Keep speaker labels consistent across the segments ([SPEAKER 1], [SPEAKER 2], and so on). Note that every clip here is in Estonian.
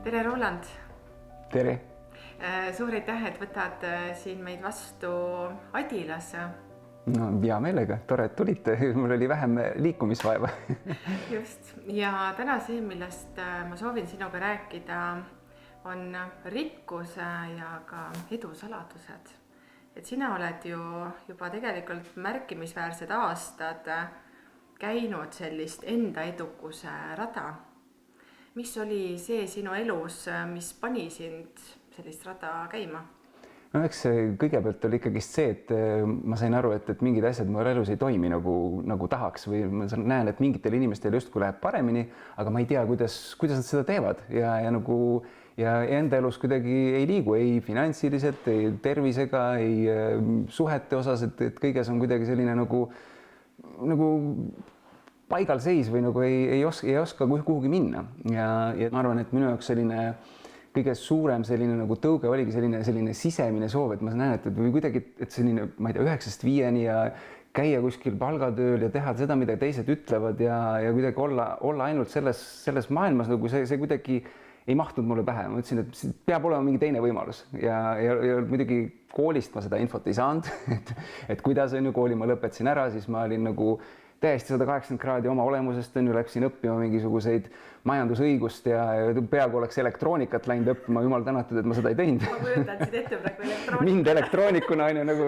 [SPEAKER 1] Tere, Roland!
[SPEAKER 2] Tere!
[SPEAKER 1] Suur aitäh, et võtad siin meid vastu Adilas.
[SPEAKER 2] No, hea meelega, tore, et tulite. Mul oli vähem liikumisvaeva.
[SPEAKER 1] Just. Ja täna see, millest ma soovin sinuga rääkida, on rikkuse ja ka edu saladused. Et sina oled ju juba tegelikult märkimisväärsed aastad käinud sellist enda edukuse rada. Mis oli see sinu elus, mis pani sind sellist rada käima?
[SPEAKER 2] No eks kõigepealt oli ikkagi see, et ma sain aru, et mingid asjad mu elus ei toimi nagu tahaks või ma näen, et mingitel inimestel justkui läheb paremini, aga ma ei tea, kuidas nad seda teevad ja enda elus kuidagi ei liigu, ei finantsiliselt, ei tervisega, ei suhete osas, et kõiges on kuidagi selline nagu paigal seis või nagu ei oska kuhugi minna ja ma arvan, et minu jaoks selline kõige suurem selline nagu tõuge oligi selline sisemine soov, et ma näen, et või kuidagi, et selline, ma ei tea, 9-5 ja käia kuskil palgatööl ja teha seda, mida teised ütlevad ja kuidagi olla ainult selles maailmas, nagu see kuidagi ei mahtunud mulle pähe. Ma ütlesin, et peab olema mingi teine võimalus ja muidugi koolist ma seda infot ei saanud, et kuidas on ju kooli ma lõpetasin ära, siis ma olin nagu täiesti 180 kraadi oma olemusest, läksin õppima mingisuguseid majandusõigust ja peaaegu oleks elektroonikat läinud õppima, jumal tänatud, et ma seda ei teinud.
[SPEAKER 1] Ma kujutan siit ette praegu elektroonika.
[SPEAKER 2] Mind elektroonikuna on ju nagu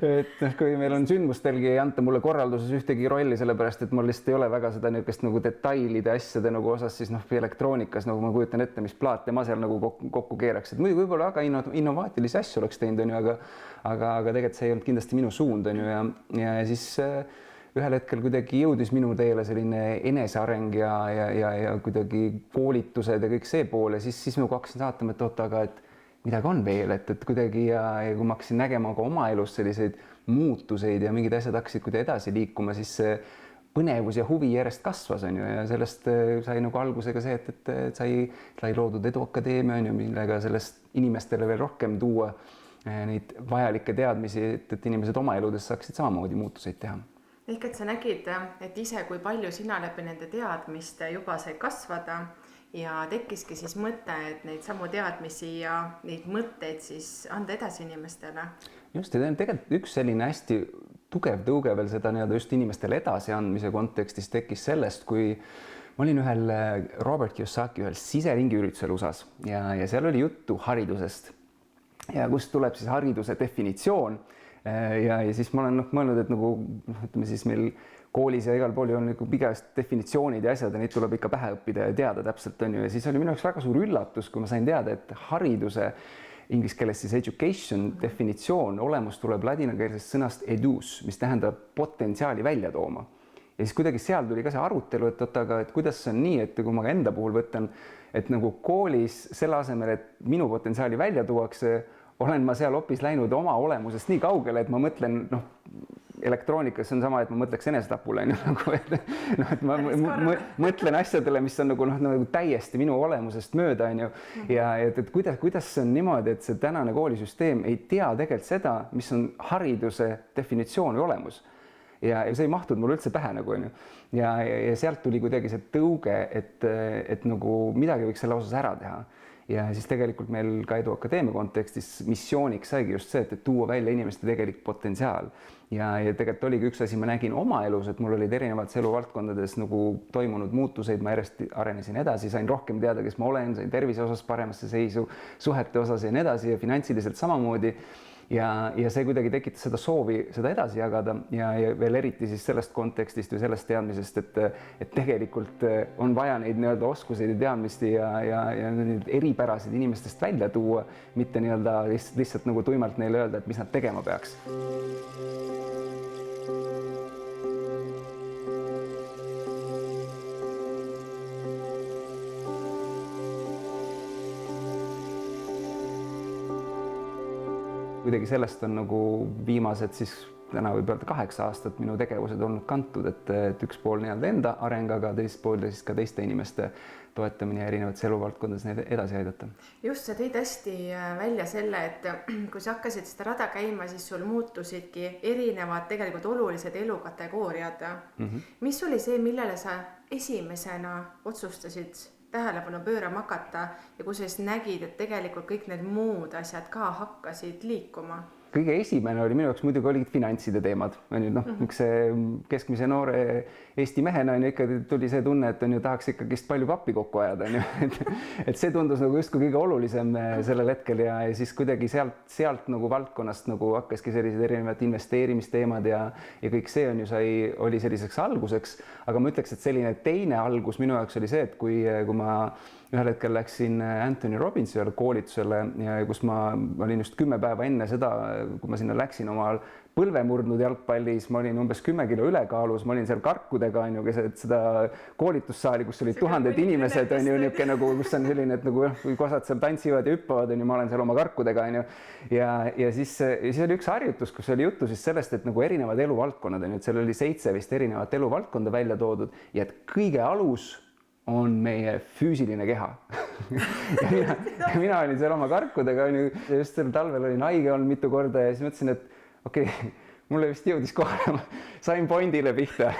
[SPEAKER 2] et kui meil on sündmustelgi ei anta mulle korralduses ühtegi rolli, sellepärast, et mul lihtsalt ei ole väga seda niisugust nagu detailide asjade nagu osas, siis elektroonikas nagu ma kujutan ette, mis plaate ma seal nagu kokku keeraks. Et muidugi võib-olla väga innovaatilisi asju oleks teinud, aga tegelikult see ei olnud kindlasti minu suund ja siis ühel hetkel kuidagi jõudis minu teele selline eneseareng ja kuidagi koolitused ja kõik see pool ja siis ma hakkasin vaatama, et oota, aga et midagi on veel, et kuidagi ja kui ma hakkasin nägema ka oma elus selliseid muutuseid ja mingid asjad hakkasid kuidagi edasi liikuma, siis põnevus ja huvi järjest kasvas on ju ja sellest sai nagu algusega see, et sai loodud Eduakadeemia on ju, millega sellest inimestele veel rohkem tuua neid vajalikke teadmisi, et inimesed oma eludes saaksid samamoodi muutuseid teha.
[SPEAKER 1] Ehk et sa nägid, et ise kui palju sina läbi nende teadmiste juba sai kasvada ja tekkiski siis mõte, et neid samu teadmisi ja neid mõtteid siis anda edasi inimestele.
[SPEAKER 2] Just, ja tegelikult üks selline hästi tugev tõuge veel seda just inimestele edasi andmise kontekstis tekkis sellest, kui ma olin ühel Robert Kiyosaki ühel siseringi üritusel USAs ja seal oli juttu haridusest ja kust tuleb siis hariduse definitsioon. Ja siis ma olen mõelnud, et nagu ütleme siis meil koolis ja igal pool on pigevast definitsioonid ja asjad ja neid tuleb ikka pähe õppida ja teada täpselt on ju. Ja siis oli minu jaoks väga suur üllatus, kui ma sain teada, et hariduse inglise keeles siis education definitsioon olemus tuleb ladinakeelsest sõnast edus, mis tähendab potentsiaali välja tooma. Ja siis kuidagi seal tuli ka see arutelu, et kuidas see on nii, et kui ma enda puhul võtan, et nagu koolis selle asemel, et minu potentsiaali välja tuuakse, olen ma seal hoopis läinud oma olemusest nii kaugele, et ma mõtlen, elektroonikas on sama, et ma mõtleks enesetapule, et ma mõtlen asjadele, mis on nagu täiesti minu olemusest mööda, ja et kuidas see on niimoodi, et see tänane koolisüsteem ei tea tegelikult seda, mis on hariduse definitsioon või olemus. Ja see ei mahtud mulle üldse pähe nagu on ju. Ja sealt tuli kuidagi see tõuge, et nagu midagi võiks selle osas ära teha. Ja siis tegelikult meil ka Eduakadeemia kontekstis missiooniks saigi just see, et tuua välja inimeste tegelik potentsiaal. Ja tegelikult oligi üks asi, ma nägin oma elus, et mul olid erinevates eluvaldkondades nagu toimunud muutuseid, ma järjest arenesin edasi, sain rohkem teada, kes ma olen, sain tervise osas paremasse seisu, suhete osas ja nii edasi ja finantsiliselt samamoodi. Ja see kuidagi tekitas seda soovi seda edasi jagada ja veel eriti siis sellest kontekstist või sellest teadmisest, et tegelikult on vaja neid oskuseid ja teadmisi ja eripärasid inimestest välja tuua, mitte lihtsalt nagu tuimalt neile öelda, et mis nad tegema peaks. Kuidagi sellest on nagu viimased siis täna võib öelda 8 aastat minu tegevused olnud kantud, et üks pool enda areng, aga teist pool siis ka teiste inimeste toetamine ja erinevates eluvaldkondades neid edasi aidata.
[SPEAKER 1] Just, sa tõid hästi välja selle, et kui sa hakkasid seda rada käima, siis sul muutusidki erinevad tegelikult olulised elukategooriad. Mis oli see, millele sa esimesena otsustasid tähelepanu pöörama hakata ja kui sa siis nägid, et tegelikult kõik need muud asjad ka hakkasid liikuma?
[SPEAKER 2] Kõige esimene oli minu jaoks muidugi olid finantside teemad, on ju, noh, üks see keskmise noore Eesti mehena on ju ikka tuli see tunne, et on ju tahaks ikkagist palju pappi kokku ajada, on ju, et see tundus nagu justkui kõige olulisem sellel hetkel ja siis kuidagi sealt nagu valdkonnast nagu hakkaski sellised erinevad investeerimisteemad ja kõik see on ju oli selliseks alguseks, aga ma ütleks, et selline teine algus minu jaoks oli see, et kui ma ühel hetkel läksin Anthony Robbinsi koolitusele ja kus ma olin just 10 päeva enne seda, kui ma sinna läksin oma põlve murdnud jalgpallis, ma olin umbes 10 kilo ülekaalus, ma olin seal karkudega, on ju, keset seda koolitussaali, kus olid tuhanded inimesed, on ju, niisugune nagu, kus on selline, et nagu kui kosad seal tantsivad ja hüppavad, on ju, ma olen seal oma karkudega, on ju. Ja siis oli üks harjutus, kus oli juttu siis sellest, et nagu erinevad eluvaldkonnad, on ju, et seal oli 7 vist erinevat eluvaldkonda välja toodud ja et kõige alus on meie füüsiline keha ja mina olin seal oma karkudega, just sel talvel olin haige olnud mitu korda ja siis mõtlesin, et okei, mulle vist jõudis kohale, sain pointile pihta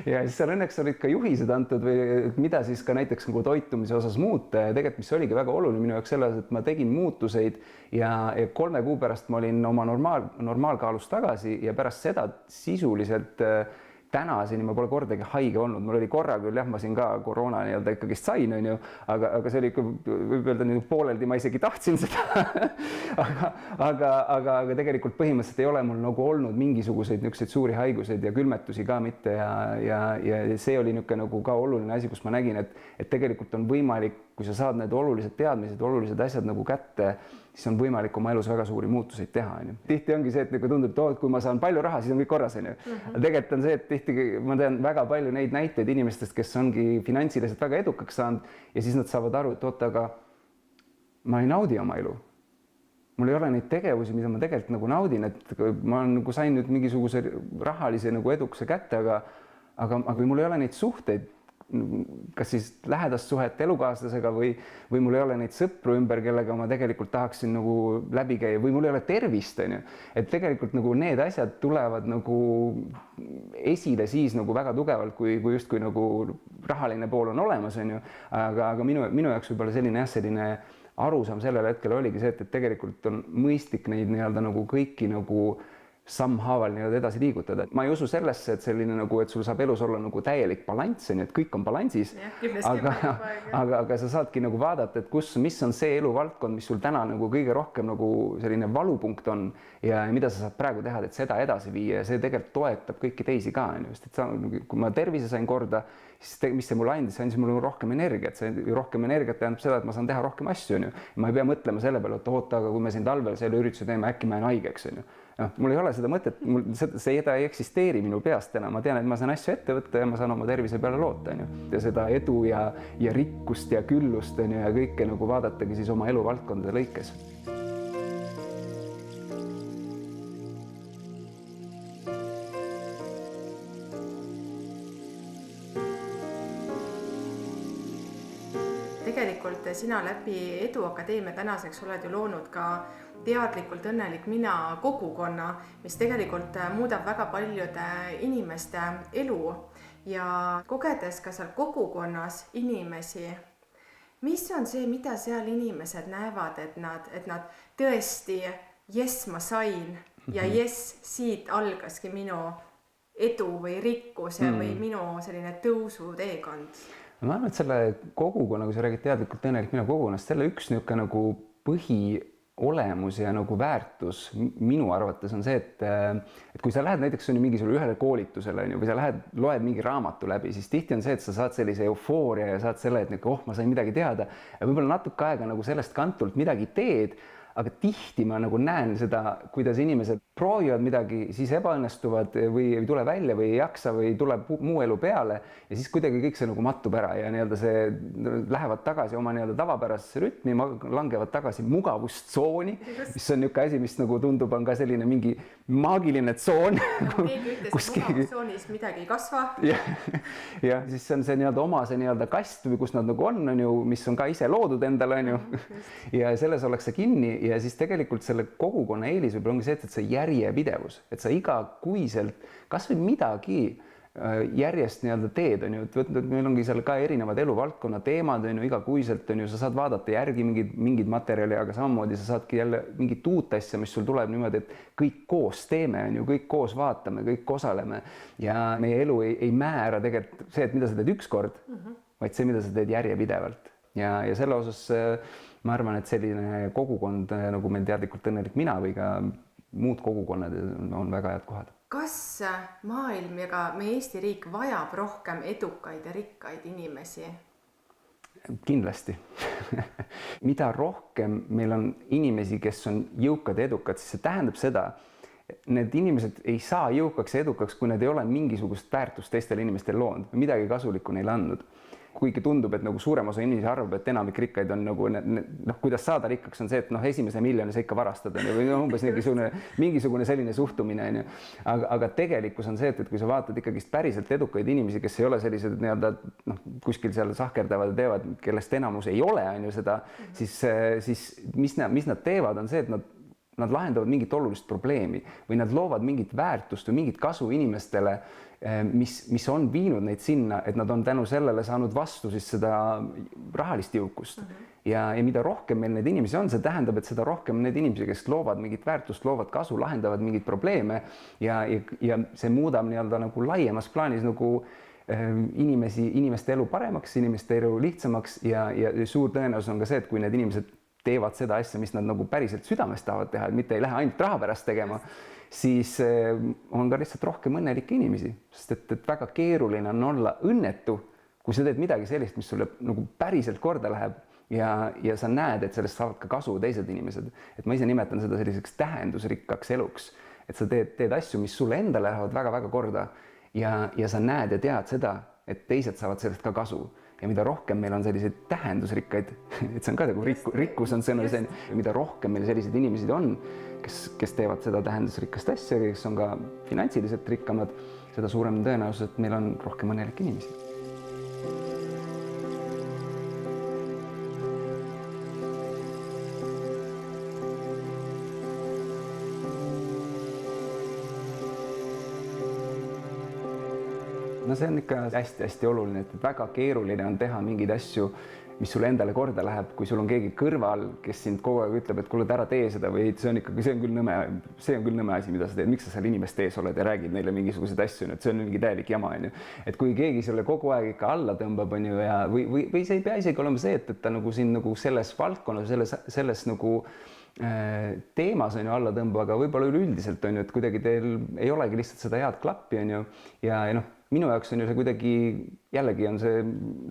[SPEAKER 2] ja siis seal õnneks olid ka juhised antud või mida siis ka näiteks nagu toitumise osas muuta ja tegelikult, mis oligi väga oluline minu jaoks selles, et ma tegin muutuseid ja 3 kuu pärast ma olin oma normaalkaalus tagasi ja pärast seda sisuliselt tänaseni ma pole kordagi haige olnud, mul oli korra küll, jah, ma siin ka koroona nii-öelda ikkagist sain, on ju, aga see oli ikka, võib öelda nüüd pooleldi, ma isegi tahtsin seda aga tegelikult põhimõtteliselt ei ole mul nagu olnud mingisuguseid niisuguseid suuri haiguseid ja külmetusi ka mitte ja see oli niisugune nagu ka oluline asi, kus ma nägin, et tegelikult on võimalik, kui sa saad need olulised teadmised, olulised asjad nagu kätte, siis on võimalik oma elus väga suuri muutuseid teha, on ju. Tihti ongi see, et nagu tundub, et kui ma saan palju raha, siis on kõik korras, on ju. Tegelikult on see, et tihti ma tean väga palju neid näiteid inimestest, kes ongi finantsiliselt väga edukaks saanud ja siis nad saavad aru, et oota, aga ma ei naudi oma elu. Mul ei ole neid tegevusi, mida ma tegelikult nagu naudin, et ma nagu sain nüüd mingisuguse rahalise nagu edukuse kätte, aga mul ei ole neid suhteid, kas siis lähedast suhet elukaaslasega või mul ei ole neid sõpru ümber, kellega ma tegelikult tahaksin nagu läbi käia või mul ei ole tervist, on ju. Et tegelikult nagu need asjad tulevad nagu esile siis nagu väga tugevalt, kui justkui nagu rahaline pool on olemas, on ju. Aga minu jaoks võib-olla selline arusaam sellel hetkel oligi see, et tegelikult on mõistlik neid nii-öelda nagu kõiki nagu sammhaaval nii-öelda edasi liigutada. Ma ei usu sellesse, et selline nagu, et sul saab elus olla nagu täielik balanss, et kõik on balansis, aga sa saadki nagu vaadata, et mis on see eluvaldkond, mis sul täna nagu kõige rohkem nagu selline valupunkt on ja mida sa saad praegu teha, et seda edasi viia ja see tegelikult toetab kõiki teisi ka. Just, et kui ma tervise sain korda, siis mis see mulle andis mulle rohkem energiat. See rohkem energiat tähendab seda, et ma saan teha rohkem asju. Ma ei pea mõtlema selle peale, et oota, aga kui me siin talvel selle ürituse teeme, äkki ma jään haigeks. Mul ei ole seda mõtet, see ei eksisteeri minu peast täna, ma tean, et ma saan asju ette võtta ja ma saan oma tervise peale loota. Ja seda edu ja rikkust ja küllust ja kõike nagu vaadatagi siis oma eluvaldkondade lõikes.
[SPEAKER 1] Tegelikult sina läbi Eduakadeemia tänaseks oled ju loonud ka teadlikult õnnelik mina kogukonna, mis tegelikult muudab väga paljude inimeste elu ja kogedes ka seal kogukonnas inimesi, mis on see, mida seal inimesed näevad, et nad tõesti, jess, ma sain ja jess, siit algaski minu edu või rikkuse või minu selline tõusu teekond?
[SPEAKER 2] Ma arvan, et selle kogukonna, kui sa räägid teadlikult õnnelik mina kogukonnast, selle üks niisugune nagu põhiolemus ja nagu väärtus minu arvates on see, et kui sa lähed näiteks mingisugusele ühele koolitusele või sa loed mingi raamatu läbi, siis tihti on see, et sa saad sellise eufooria ja saad selle, et ma sain midagi teada ja võib-olla natuke aega nagu sellest kantult midagi teed, aga tihti ma nagu näen seda, kuidas inimesed proovivad midagi, siis ebaõnnestuvad või ei tule välja või ei jaksa või tuleb muu elu peale ja siis kuidagi kõik see nagu mattub ära ja nii-öelda see lähevad tagasi oma nii-öelda tavapärasesse rütmi, langevad tagasi mugavustsooni, mis on niisugune asi, mis nagu tundub, on ka selline mingi maagiline tsoon.
[SPEAKER 1] Keegi ütles, et mugavustsoonis midagi ei kasva.
[SPEAKER 2] Ja siis on see nii-öelda oma see nii-öelda kast või kus nad nagu on ju, mis on ka ise loodud endale, on ju. Ja selles ollakse kinni ja siis tegelikult selle kogukonna eelis võib-olla ongi see, et see järjepidevus, et sa igakuiselt kas või midagi järjest nii-öelda teed on ju, et meil ongi seal ka erinevad eluvaldkonna teemad on ju, igakuiselt on ju, sa saad vaadata järgi mingid materjali, aga samamoodi sa saadki jälle mingit uut asja, mis sul tuleb niimoodi, et kõik koos teeme on ju, kõik koos vaatame, kõik osaleme ja meie elu ei määra tegelikult see, et mida sa teed ükskord, vaid see, mida sa teed järjepidevalt ja selle osas ma arvan, et selline kogukond nagu meil teadlikult õnnelik mina või ka muud kogukonnad on väga head kohad.
[SPEAKER 1] Kas maailm ja ka meie Eesti riik vajab rohkem edukaid ja rikkaid inimesi?
[SPEAKER 2] Kindlasti. Mida rohkem meil on inimesi, kes on jõukad ja edukad, siis see tähendab seda, need inimesed ei saa jõukaks ja edukaks, kui need ei ole mingisugust väärtust teistele inimestele loonud või midagi kasulikku neile andnud. Kuigi tundub, et nagu suurem osa inimesi arvab, et enamik rikkaid on nagu, kuidas saada rikkaks on see, et esimese miljoni sa ikka varastad või umbes mingisugune selline suhtumine on ju. Aga tegelikkus on see, et kui sa vaatad ikkagist päriselt edukaid inimesi, kes ei ole sellised nii-öelda kuskil seal sahkerdavad ja teevad, kellest enamus ei ole on ju seda, siis mis nad teevad, on see, et nad lahendavad mingit olulist probleemi või nad loovad mingit väärtust või mingit kasu inimestele, mis on viinud neid sinna, et nad on tänu sellele saanud vastu siis seda rahalist jõukust. Ja mida rohkem meil neid inimesi on, see tähendab, et seda rohkem need inimesi, kes loovad mingit väärtust, loovad kasu, lahendavad mingeid probleeme ja see muudab nii-öelda nagu laiemas plaanis nagu inimeste elu paremaks, inimeste elu lihtsamaks ja suur tõenäosus on ka see, et kui need inimesed teevad seda asja, mis nad nagu päriselt südamest tahavad teha, et mitte ei lähe ainult raha pärast tegema, siis on ka lihtsalt rohkem õnnelikke inimesi, sest et väga keeruline on olla õnnetu, kui sa teed midagi sellist, mis sulle nagu päriselt korda läheb ja sa näed, et sellest saavad ka kasu teised inimesed. Et ma ise nimetan seda selliseks tähendusrikkaks eluks, et sa teed asju, mis sulle endale lähevad väga-väga korda ja sa näed ja tead seda, et teised saavad sellest ka kasu. Ja mida rohkem meil on selliseid tähendusrikkaid, et see on ka nagu rikkus on sõna, mida rohkem meil selliseid inimesi on, kes teevad seda tähendusrikast asja, kes on ka finantsiliselt rikkamad, seda suurem tõenäosus, et meil on rohkem õnnelikke inimesi. No see on ikka hästi-hästi oluline, et väga keeruline on teha mingeid asju, mis sulle endale korda läheb, kui sul on keegi kõrval, kes sind kogu aeg ütleb, et kuule, ära tee seda või see on küll nõme asi, mida sa teed, miks sa seal inimeste ees oled ja räägid neile mingisuguseid asju, et see on mingi täielik jama, on ju. Et kui keegi sulle kogu aeg ikka alla tõmbab, on ju, ja või see ei pea isegi olema see, et ta nagu siin nagu selles valdkonnas, selles nagu teemas on ju alla tõmba, aga võib-olla üleüldiselt on ju, et kuidagi teil ei olegi lihtsalt seda head klappi, on ju, ja minu jaoks on ju see kuidagi, jällegi on see,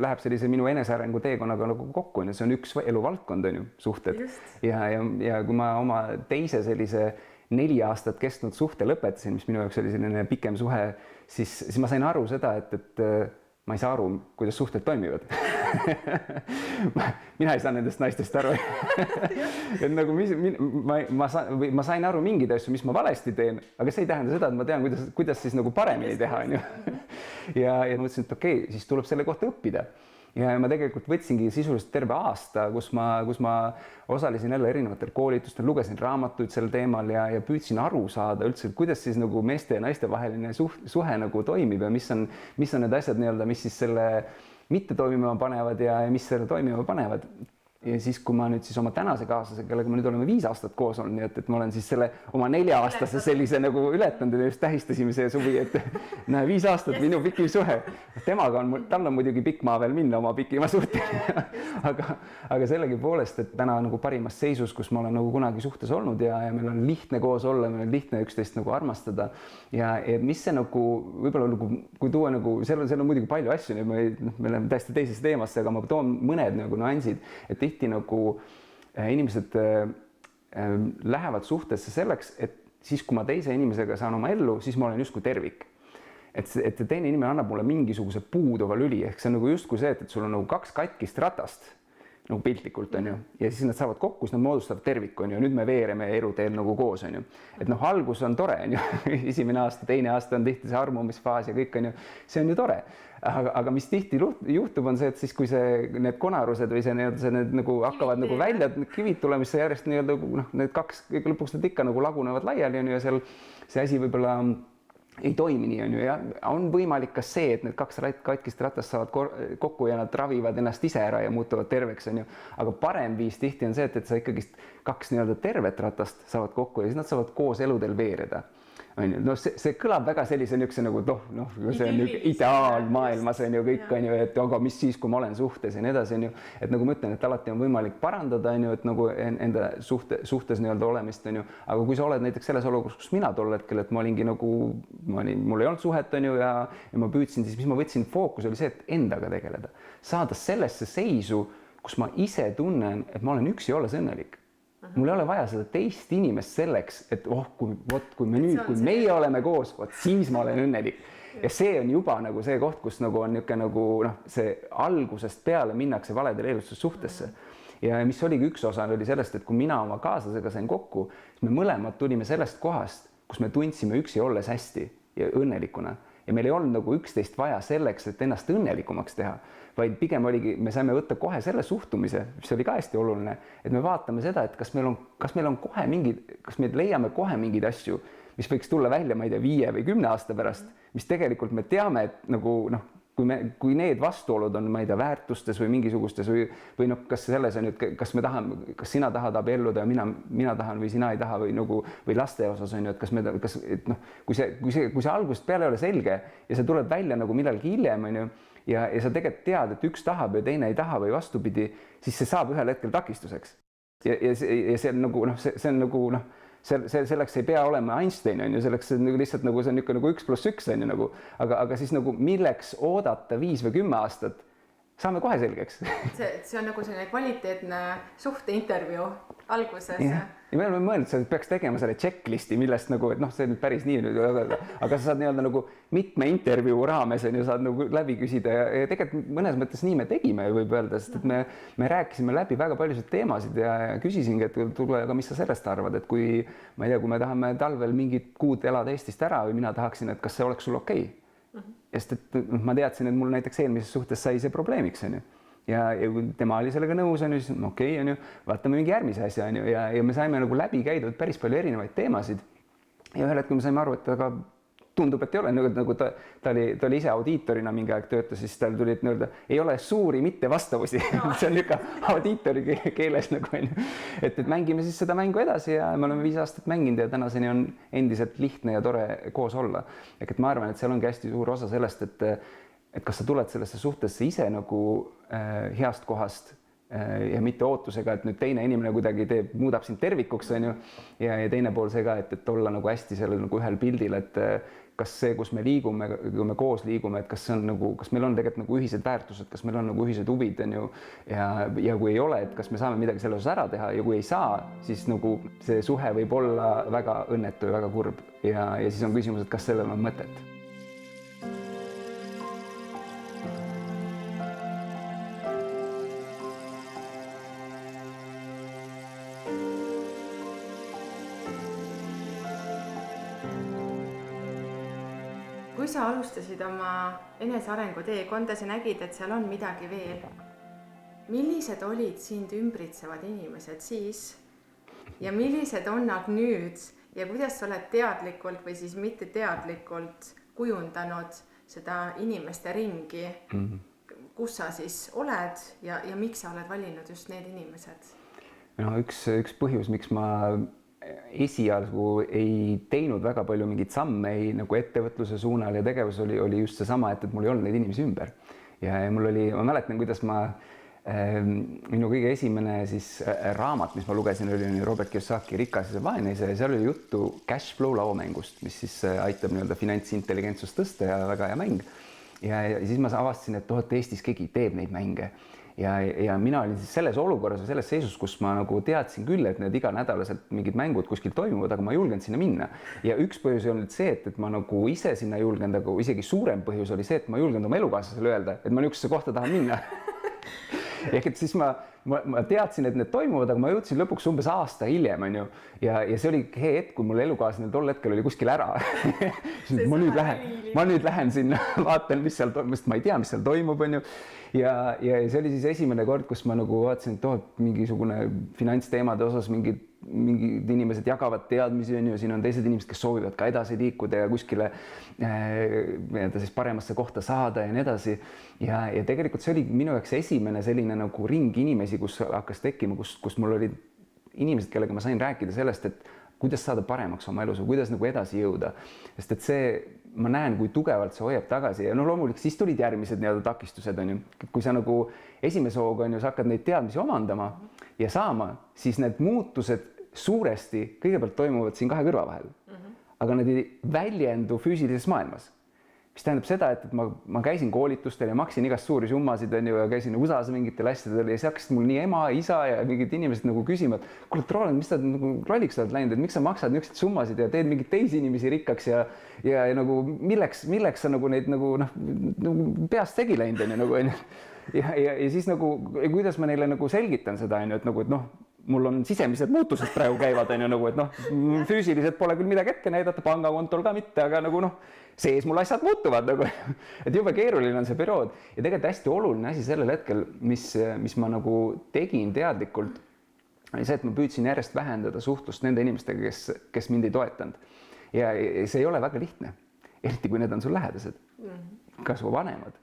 [SPEAKER 2] läheb sellise minu enesearengu teekonnaga nagu kokku, on ju, see on üks eluvaldkond, on ju, suhted. Ja kui ma oma teise sellise 4 aastat kestnud suhte lõpetasin, mis minu jaoks oli selline pikem suhe, siis ma sain aru seda, et ma ei saa aru, kuidas suhted toimivad. Mina ei saa nendest naistest aru. Et nagu ma sain aru mingeid asju, mis ma valesti teen, aga see ei tähenda seda, et ma tean, kuidas siis nagu paremini teha. Ja mõtlesin, et okei, siis tuleb selle kohta õppida. Ja ma tegelikult võtsingi sisuliselt terve aasta, kus ma osalesin jälle erinevatel koolitustel, lugesin raamatuid sel teemal ja püüdsin aru saada üldse, kuidas siis nagu meeste ja naiste vaheline suhe nagu toimib ja mis on need asjad nii-öelda, mis siis selle mitte toimima panevad ja mis selle toimima panevad. Ja siis, kui ma nüüd siis oma tänase kaaslasega, kellega me nüüd oleme 5 aastat koos olnud, nii et ma olen siis selle oma 4-aastase sellise nagu ületanud ja just tähistasime see suvi, et 5 aastat minu pikim suhe. Tal on muidugi pikk maa veel minna oma pikima suhte. Aga sellegi poolest, et täna nagu parimas seisus, kus ma olen nagu kunagi suhtes olnud ja meil on lihtne koos olla, meil on lihtne üksteist nagu armastada. Ja mis see nagu, võib-olla nagu, kui tuua nagu, seal on muidugi palju asju, me oleme täiesti teises teemasse, aga ma toon mõned nagu nüansid, et tihti nagu inimesed lähevad suhtesse selleks, et siis, kui ma teise inimesega saan oma ellu, siis ma olen justkui tervik. Et teine inimene annab mulle mingisuguse puuduva lüli, ehk see on nagu justkui see, et sul on nagu 2 katkist ratast, nagu piltlikult on ju, ja siis nad saavad kokku, siis nad moodustavad terviku on ju, nüüd me veereme eluteel nagu koos on ju. Et algus on tore on ju, esimene aasta, teine aasta on tihti see armumisfaas ja kõik on ju, see on ju tore. Aga mis tihti juhtub on see, et siis kui need konarused või need nagu hakkavad nagu välja kivid tulema, mis see järjest nii-öelda need 2, lõpuks nad ikka nagu lagunevad laiali on ju ja seal see asi võib-olla ei toimi nii, on ju, ja on võimalik ka see, et need kaks katkist ratast saavad kokku ja nad ravivad ennast ise ära ja muutuvad terveks, on ju. Aga parem viis tihti on see, et sa ikkagi kaks nii-öelda tervet ratast saavad kokku ja siis nad saavad koos eludel veereda. No see kõlab väga sellise niisuguse nagu see on ideaalmaailmas on ju kõik on ju, et aga mis siis, kui ma olen suhtes ja nii edasi on ju, et nagu ma ütlen, et alati on võimalik parandada on ju, et nagu enda suhtes nii-öelda olemist on ju, aga kui sa oled näiteks selles olukorras, kus mina tol hetkel, et ma olingi nagu, mul ei olnud suhet on ju ja ma püüdsin, siis mis ma võtsin fookus oli see, et endaga tegeleda, saada sellesse seisu, kus ma ise tunnen, et ma olen üksi olles õnnelik. Mul ei ole vaja seda teist inimest selleks, et kui meie oleme koos, siis ma olen õnnelik. Ja see on juba nagu see koht, kus nagu on niisugune nagu see algusest peale minnakse valedele eeldustussuhtesse. Ja mis oligi üks osa oli sellest, et kui mina oma kaaslasega sain kokku, siis me mõlemad tulime sellest kohast, kus me tundsime üksi olles hästi ja õnnelikuna. Ja meil ei olnud nagu üksteist vaja selleks, et ennast õnnelikumaks teha, vaid pigem oligi, me saime võtta kohe selle suhtumise, mis oli ka hästi oluline, et me vaatame seda, et kas meil on kohe kas me leiame kohe mingeid asju, mis võiks tulla välja, ma ei tea, 5 või 10 aasta pärast, mis tegelikult me teame, et nagu kui need vastuolud on, ma ei tea, väärtustes või mingisugustes või kas selles on, et kas sina tahad abielluda ja mina tahan või sina ei taha või laste osas on ju, et kui see algusest peale ei ole selge ja see tuleb välja nagu millalgi hiljem on ju, ja sa tegelikult tead, et üks tahab ja teine ei taha või vastupidi, siis see saab ühel hetkel takistuseks. Ja see on nagu, selleks ei pea olema Einstein, on ju, selleks lihtsalt nagu see on niisugune nagu 1+1 on ju nagu, aga siis nagu milleks oodata 5 või 10 aastat, saame kohe selgeks.
[SPEAKER 1] See on nagu selline kvaliteetne suhteintervjuu alguses.
[SPEAKER 2] Ja me oleme mõelnud, et peaks tegema selle checklisti, millest nagu, et see nüüd päris nii, aga sa saad nii-öelda nagu mitme intervjuu raames on ju, saad nagu läbi küsida ja tegelikult mõnes mõttes nii me tegime, võib öelda, sest et me rääkisime läbi väga paljusid teemasid ja küsisingi, et tule, aga mis sa sellest arvad, et kui ma ei tea, kui me tahame talvel mingit kuud elada Eestist ära või mina tahaksin, et kas see oleks sul okei? Sest et ma teadsin, et mul näiteks eelmises suhtes sai see probleemiks on ju. Ja kui tema oli sellega nõus on ju, siis okei on ju, vaatame mingi järgmise asja on ju ja me saime nagu läbi käidud päris palju erinevaid teemasid. Ja ühel hetkel me saime aru, et aga tundub, et ei ole, nagu ta oli ise audiitorina mingi aeg töötas, siis tal tuli, et nii-öelda ei ole suuri mittevastavusi. See on niisugune audiitori keeles nagu on ju. Et mängime siis seda mängu edasi ja me oleme 5 aastat mänginud ja tänaseni on endiselt lihtne ja tore koos olla. Et ma arvan, et seal ongi hästi suur osa sellest, et kas sa tuled sellesse suhtesse ise nagu heast kohast ja mitte ootusega, et nüüd teine inimene kuidagi muudab sind tervikuks on ju ja teine pool see ka, et olla nagu hästi sellel nagu ühel pildil, et kas see, kus me liigume, kui me koos liigume, et kas meil on tegelikult nagu ühised väärtused, kas meil on nagu ühised huvid on ju ja kui ei ole, et kas me saame midagi selle osas ära teha ja kui ei saa, siis nagu see suhe võib olla väga õnnetu ja väga kurb ja siis on küsimus, et kas sellel on mõtet.
[SPEAKER 1] Kui sa alustasid oma enesearengu teekonda, sa nägid, et seal on midagi veel. Millised olid sind ümbritsevad inimesed siis ja millised on nad nüüd ja kuidas sa oled teadlikult või siis mitte teadlikult kujundanud seda inimeste ringi, kus sa siis oled ja miks sa oled valinud just need inimesed?
[SPEAKER 2] No, üks põhjus, miks ma esialgu ei teinud väga palju mingit samme nagu ettevõtluse suunal ja tegevus oli just seesama, et mul ei olnud neid inimesi ümber. Ja ma mäletan, kuidas minu kõige esimene siis raamat, mis ma lugesin, oli Robert Kiyosaki Rikas ja vaene ise ja seal oli juttu cash flow lauamängust, mis siis aitab nii-öelda finantsintelligentsust tõsta ja väga hea mäng. Ja siis ma avastasin, et Eestis keegi teeb neid mänge. Ja mina olin siis selles olukorras ja selles seisus, kus ma nagu teadsin küll, et need iganädalaselt mingid mängud kuskil toimuvad, aga ma ei julgenud sinna minna. Ja üks põhjus oli see, et ma nagu ise sinna julgenud, aga isegi suurem põhjus oli see, et ma julgenud oma elukaaslasele öelda, et ma niisugusesse kohta tahan minna. Ehk et siis ma teadsin, et need toimuvad, aga ma jõudsin lõpuks umbes aasta hiljem, on ju. Ja see oli hetk, kui mul elukaaslane tol hetkel oli kuskil ära. Ma nüüd lähen sinna, vaatan, mis seal toimub, sest ma ei tea, mis seal toimub, on ju. Ja see oli siis esimene kord, kus ma nagu vaatasin, et mingisugune finantsteemade osas mingid mingid inimesed jagavad teadmisi, on ju, siin on teised inimesed, kes soovivad ka edasi liikuda ja kuskile siis paremasse kohta saada ja nii edasi. Ja tegelikult see oli minu jaoks esimene selline nagu ring inimesi, kus hakkas tekkima, kus mul olid inimesed, kellega ma sain rääkida sellest, et kuidas saada paremaks oma elus või kuidas nagu edasi jõuda. Sest et see, ma näen, kui tugevalt see hoiab tagasi ja loomulikult siis tulid järgmised takistused, on ju. Kui sa nagu esimese hooga, on ju, sa hakkad neid teadmisi omandama ja saama, siis need muutused suuresti kõigepealt toimuvad siin kahe kõrva vahel. Aga need ei väljendu füüsilises maailmas. Mis tähendab seda, et ma käisin koolitustel ja maksin igast suuri summasid, on ju, ja käisin USA-s mingitel asjadel ja siis hakkasid mul nii ema, isa ja mingid inimesed nagu küsima, et kuule, Roland, mis sa nagu rolliks oled läinud, et miks sa maksad niisuguseid summasid ja teed mingeid teisi inimesi rikkaks ja nagu milleks sa nagu neid nagu peast segi läinud, on ju, nagu, on ju. Ja siis nagu, kuidas ma neile nagu selgitan seda, on ju, et nagu, et mul on sisemised muutused praegu käivad, on ju, nagu, et füüsiliselt pole küll midagi ette näidata, pangakontol ka mitte, aga nagu sees mul asjad muutuvad nagu, et jube keeruline on see periood ja tegelikult hästi oluline asi sellel hetkel, mis ma nagu tegin teadlikult, oli see, et ma püüdsin järjest vähendada suhtlust nende inimestega, kes mind ei toetanud. Ja see ei ole väga lihtne, eriti kui need on sul lähedased, ka su vanemad.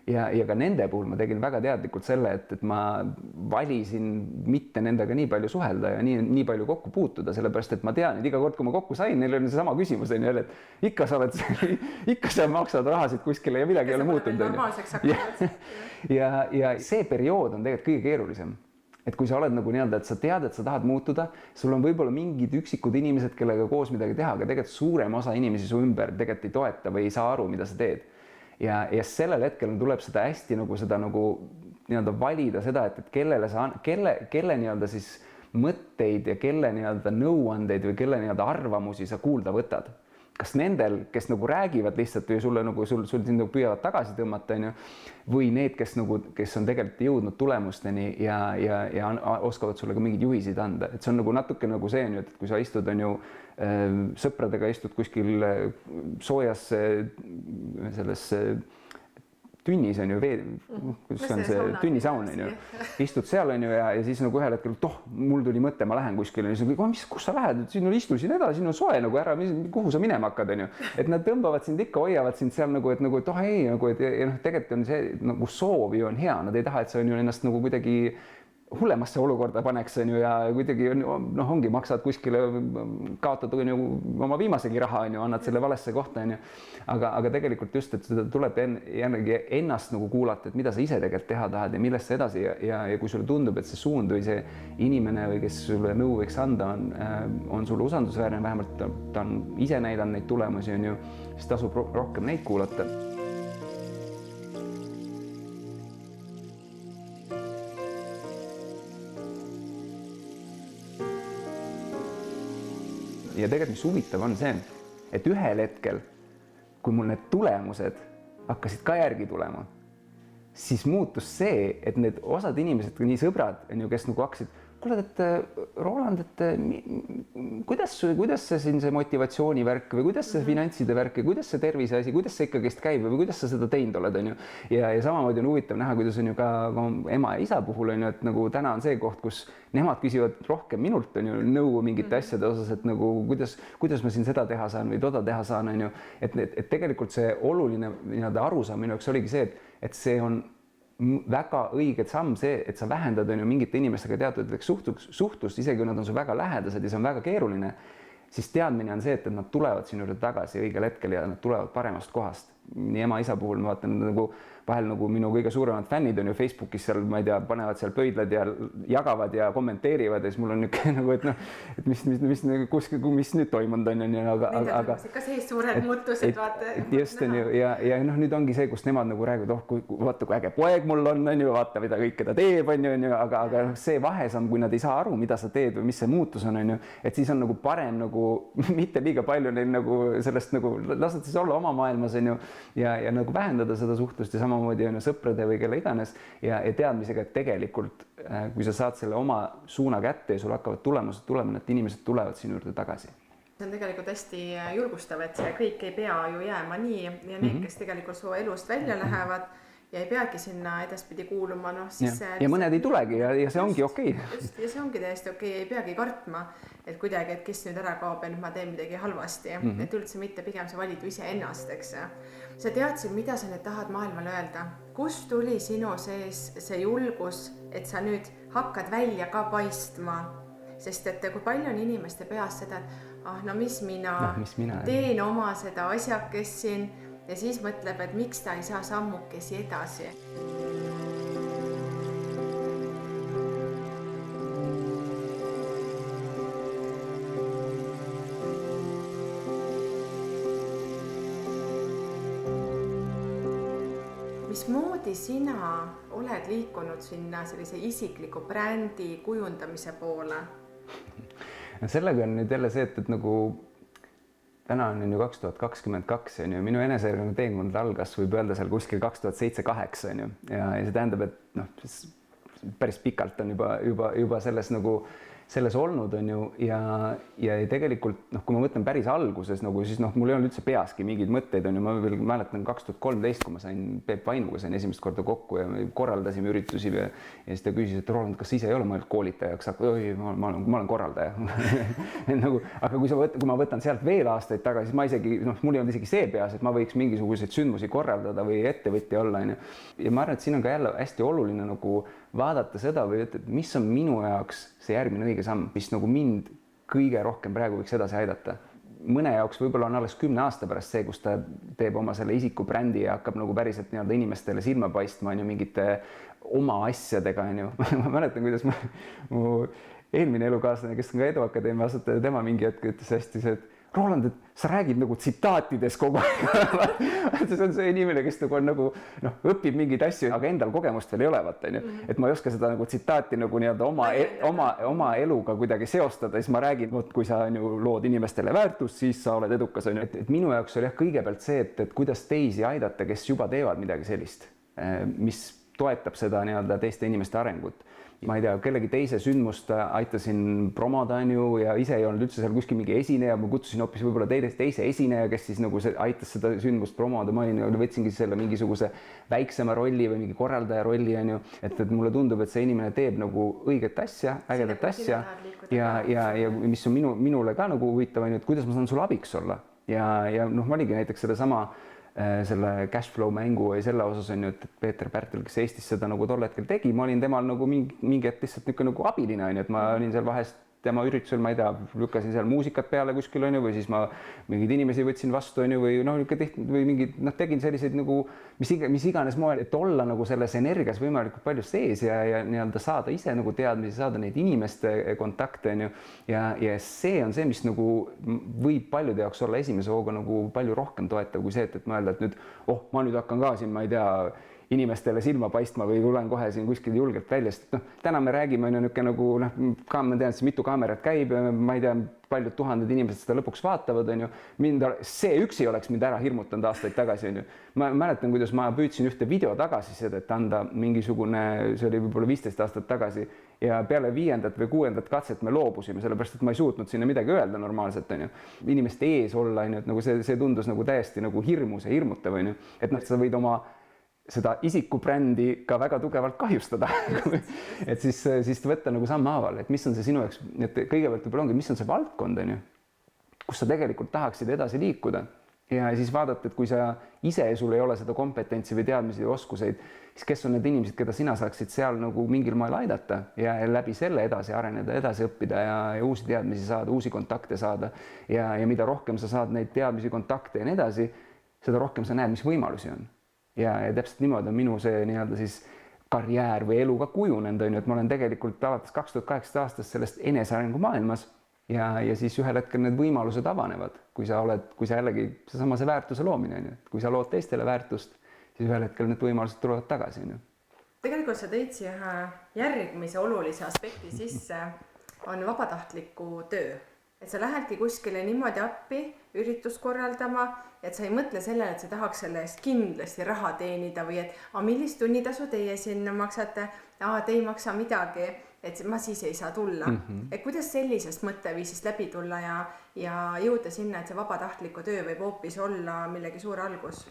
[SPEAKER 2] Ja ka nende puhul ma tegin väga teadlikult selle, et ma valisin mitte nendega nii palju suhelda ja nii palju kokku puutuda, sellepärast et ma tean, et iga kord, kui ma kokku sain, neil oli seesama küsimus, on ju, et ikka sa maksad rahasid kuskile ja midagi ei ole muutunud. Ja see periood on tegelikult kõige keerulisem. Et kui sa oled nagu nii-öelda, et sa tead, et sa tahad muutuda, sul on võib-olla mingid üksikud inimesed, kellega koos midagi teha, aga tegelikult suurem osa inimesi su ümber tegelikult ei toeta või ei saa aru, mida sa teed. Ja sellel hetkel tuleb seda hästi nagu seda nagu nii-öelda valida seda, et kelle nii-öelda siis mõtteid ja kelle nii-öelda nõuandeid või kelle nii-öelda arvamusi sa kuulda võtad. Kas nendel, kes nagu räägivad lihtsalt või sulle nagu sul nagu püüavad tagasi tõmmata, on ju, või need, kes on tegelikult jõudnud tulemusteni ja oskavad sulle ka mingid juhiseid anda. Et see on nagu natuke nagu see, et kui sa istud, on ju, sõpradega istud kuskil soojas selles tünnis, on ju, kus on see tünnisaun, on ju, istud seal, on ju, ja siis nagu ühel hetkel, mul tuli mõte, ma lähen kuskile, kus sa lähed, siin istu siin edasi, siin on soe nagu ära, kuhu sa minema hakkad, on ju, et nad tõmbavad sind ikka, hoiavad sind seal nagu, et ei, nagu, et tegelikult on see nagu soov ju on hea, nad ei taha, et sa on ju ennast nagu kuidagi hullemasse olukorda paneks, on ju, ja kuidagi ongi, maksad kuskile, kaotad oma viimasegi raha, on ju, annad selle valesse kohta, on ju. Aga tegelikult just, et seda tuleb jällegi ennast nagu kuulata, et mida sa ise tegelikult teha tahad ja millest sa edasi ja kui sulle tundub, et see suund või see inimene või kes sulle nõu võiks anda on sulle usaldusväärne, vähemalt ta on ise näidanud neid tulemusi, on ju, siis tasub rohkem neid kuulata. Ja tegelikult, mis huvitav on see, et ühel hetkel, kui mul need tulemused hakkasid ka järgi tulema, siis muutus see, et need osad inimesed, nii sõbrad, on ju, kes nagu hakkasid, kuule, et Roland, et kuidas see siin see motivatsiooni värk või kuidas see finantside värk ja kuidas see tervise asi, kuidas see ikkagist käib või kuidas sa seda teinud oled, on ju. Ja samamoodi on huvitav näha, kuidas on ju ka ema ja isa puhul, on ju, et nagu täna on see koht, kus nemad küsivad rohkem minult, on ju, nõu mingite asjade osas, et nagu kuidas ma siin seda teha saan või toda teha saan, on ju. Et tegelikult see oluline nii-öelda arusaam minu jaoks oligi see, et see on väga õige samm see, et sa vähendad on ju mingite inimestega teatud suhtlust, isegi kui nad on su väga lähedased ja see on väga keeruline, siis teadmine on see, et nad tulevad sinu juurde tagasi õigel hetkel ja nad tulevad paremast kohast. Nii ema, isa puhul ma vaatan nagu vahel nagu minu kõige suuremad fännid on ju Facebookis seal, ma ei tea, panevad seal pöidlad ja jagavad ja kommenteerivad ja siis mul on niisugune nagu, et mis nüüd toimunud on ju, aga
[SPEAKER 1] ka sees suured muutused, vaata.
[SPEAKER 2] Just on ju, ja nüüd ongi see, kus nemad nagu räägivad, vaata kui äge poeg mul on ju, vaata mida kõike ta teeb, on ju, aga see vahesamm, kui nad ei saa aru, mida sa teed või mis see muutus on ju, et siis on nagu parem nagu mitte liiga palju neil nagu sellest nagu lased siis olla oma maailmas on ju, ja nagu vähendada seda suhtlust ja samamoodi on ju sõprade või kelle iganes ja teadmisega, et tegelikult kui sa saad selle oma suuna kätte ja sul hakkavad tulemused tulema, et inimesed tulevad sinu juurde tagasi.
[SPEAKER 1] See on tegelikult hästi julgustav, et see kõik ei pea ju jääma nii ja need, kes tegelikult su elust välja lähevad ja ei peagi sinna edaspidi kuuluma, noh siis
[SPEAKER 2] ja mõned ei tulegi ja see ongi okei.
[SPEAKER 1] Just, ja see ongi täiesti okei, ei peagi kartma, et kuidagi, et kes nüüd ära kaob ja nüüd ma teen midagi halvasti, et üldse mitte, pigem sa valid ise ennast, eks. Sa teadsid, mida sa nüüd tahad maailmale öelda, kust tuli sinu sees see julgus, et sa nüüd hakkad välja ka paistma, sest et kui palju on inimeste peas seda, et no mis mina teen oma seda asjakest siin, ja siis mõtleb, et miks ta ei saa sammukesi edasi. Mismoodi sina oled liikunud sinna sellise isikliku brändi kujundamise poole?
[SPEAKER 2] Sellega on nüüd jälle see, et nagu täna on ju 2022 on ju, minu enesearenduse teekond algas, võib öelda seal kuskil 2007-2008 on ju, ja see tähendab, et päris pikalt on juba selles olnud on ju, ja tegelikult kui ma mõtlen päris alguses siis mul ei olnud üldse peaski mingeid mõtteid on ju, ma veel mäletan 2013, kui ma sain Peep Vainuga esimest korda kokku ja me korraldasime üritusi ja siis ta küsis, et Roland, kas sa ise ei ole mõelnud koolitajaks? Oi, ma olen korraldaja. Aga kui ma võtan sealt veel aastaid tagasi, siis ma isegi, mul ei olnud isegi see peas, et ma võiks mingisuguseid sündmusi korraldada või ettevõtja olla. Ja ma arvan, et siin on ka jälle hästi oluline vaadata seda või et mis on minu jaoks see järgmine õige samm, mis mind kõige rohkem praegu võiks edasi aidata. Mõne jaoks võib-olla on alles 10 aasta pärast see, kus ta teeb oma selle isiku brändi ja hakkab päriselt inimestele silma paistma mingite oma asjadega. Ma mäletan, kuidas mu eelmine elukaaslane, kes on ka Edu Akadeemia asutaja, tema mingi hetk ütles hästi see, et Roland, et sa räägid tsitaatides kogu aeg. See on see inimene, kes õpib mingeid asju, aga endal kogemust veel ei ole, et ma ei oska seda tsitaati oma eluga kuidagi seostada, siis ma räägin, kui sa lood inimestele väärtust, siis sa oled edukas. Et minu jaoks oli kõigepealt see, et kuidas teisi aidata, kes juba teevad midagi sellist, mis toetab seda teiste inimeste arengut. Ma ei tea, kellegi teise sündmust aitasin promoda ja ise ei olnud üldse seal kuskil mingi esineja, ma kutsusin hoopis võib-olla teise esineja, kes siis aitas seda sündmust promoda, ma võtsingi selle mingisuguse väiksema rolli või mingi korraldaja rolli, et mulle tundub, et see inimene teeb õiget asja, ägedat asja ja mis on minule ka huvitav, et kuidas ma saan sulle abiks olla ja ma oligi näiteks selle cashflow mängu või selle osas on ju, et Peeter Pärtel, kes Eestis seda tol hetkel tegi, ma olin temal mingi hetk lihtsalt abiline, et ma olin seal vahest tema üritusel, ma ei tea, lükkasin seal muusikat peale kuskil on ju, või siis ma mingeid inimesi võtsin vastu on ju, või mingid, tegin selliseid mis iganes moel, et olla selles energias võimalikult palju sees ja saada ise teadmisi, saada neid inimeste kontakte on ju, ja see on see, mis võib paljude jaoks olla esimese hooga palju rohkem toetav kui see, et mõelda, et nüüd, ma nüüd hakkan ka siin, ma ei tea, inimestele silma paistma või tulen kohe siin kuskil julgelt välja, sest täna me räägime ma tean, mitu kaamerat käib ja ma ei tea, paljud tuhanded inimesed seda lõpuks vaatavad, on ju. See üksi oleks mind ära hirmutanud aastaid tagasi, on ju. Ma mäletan, kuidas ma püüdsin ühte video tagasisidet anda mingisugune, see oli võib-olla 15 aastat tagasi ja peale 5. või 6. katset me loobusime, sellepärast, et ma ei suutnud sinna midagi öelda normaalselt, on ju. Inimeste ees olla, on ju, et see tundus täiesti hirmus ja hirmutav, on ju. Et sa võid oma seda isikubrändi ka väga tugevalt kahjustada. Et siis võtta sammhaaval, et mis on see sinu jaoks, et kõigepealt võib-olla ongi, mis on see valdkond, on ju, kus sa tegelikult tahaksid edasi liikuda ja siis vaadata, et kui sa ise sul ei ole seda kompetentsi või teadmisi või oskuseid, siis kes on need inimesed, keda sina saaksid seal mingil moel aidata ja läbi selle edasi areneda, edasi õppida ja uusi teadmisi saada, uusi kontakte saada ja mida rohkem sa saad neid teadmisi, kontakte ja nii edasi, seda rohkem sa näed, mis võimalusi on. Ja täpselt niimoodi on minu see siis karjäär või elu ka kujunenud, on ju, et ma olen tegelikult alates 2018 aastast sellest enesearengu maailmas ja siis ühel hetkel need võimalused avanevad, kui sa jällegi seesama see väärtuse loomine, on ju, et kui sa lood teistele väärtust, siis ühel hetkel need võimalused tulevad tagasi, on ju.
[SPEAKER 1] Tegelikult sa tõid siia järgmise olulise aspekti sisse, on vabatahtliku töö. Et sa lähedki kuskile niimoodi appi üritust korraldama, et sa ei mõtle sellele, et sa tahaks selle eest kindlasti raha teenida või et millist tunnitasu teie sinna maksate, te ei maksa midagi, et ma siis ei saa tulla. Et kuidas sellisest mõtteviisist läbi tulla ja jõuda sinna, et see vabatahtliku töö võib hoopis olla millegi suur algus?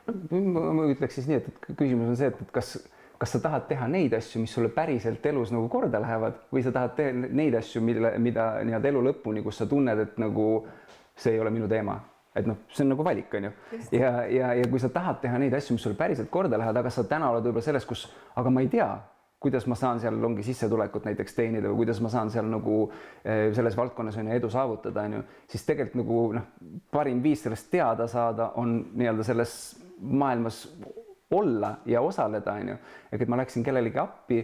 [SPEAKER 2] ma ütleks siis nii, et küsimus on see, et kas sa tahad teha neid asju, mis sulle päriselt elus nagu korda lähevad või sa tahad teha neid asju, mida nii-öelda elu lõpuni, kus sa tunned, et nagu see ei ole minu teema. Et noh, see on nagu valik, on ju. Ja kui sa tahad teha neid asju, mis sulle päriselt korda lähevad, aga sa täna oled võib-olla selles, kus, aga ma ei tea, kuidas ma saan seal ongi sissetulekut näiteks teenida või kuidas ma saan seal nagu selles valdkonnas on edu saavutada, on ju, siis tegelikult nagu noh, parim viis sellest teada saada on nii-öelda selles maailmas olla ja osaleda, on ju. Et ma läksin kellelegi appi,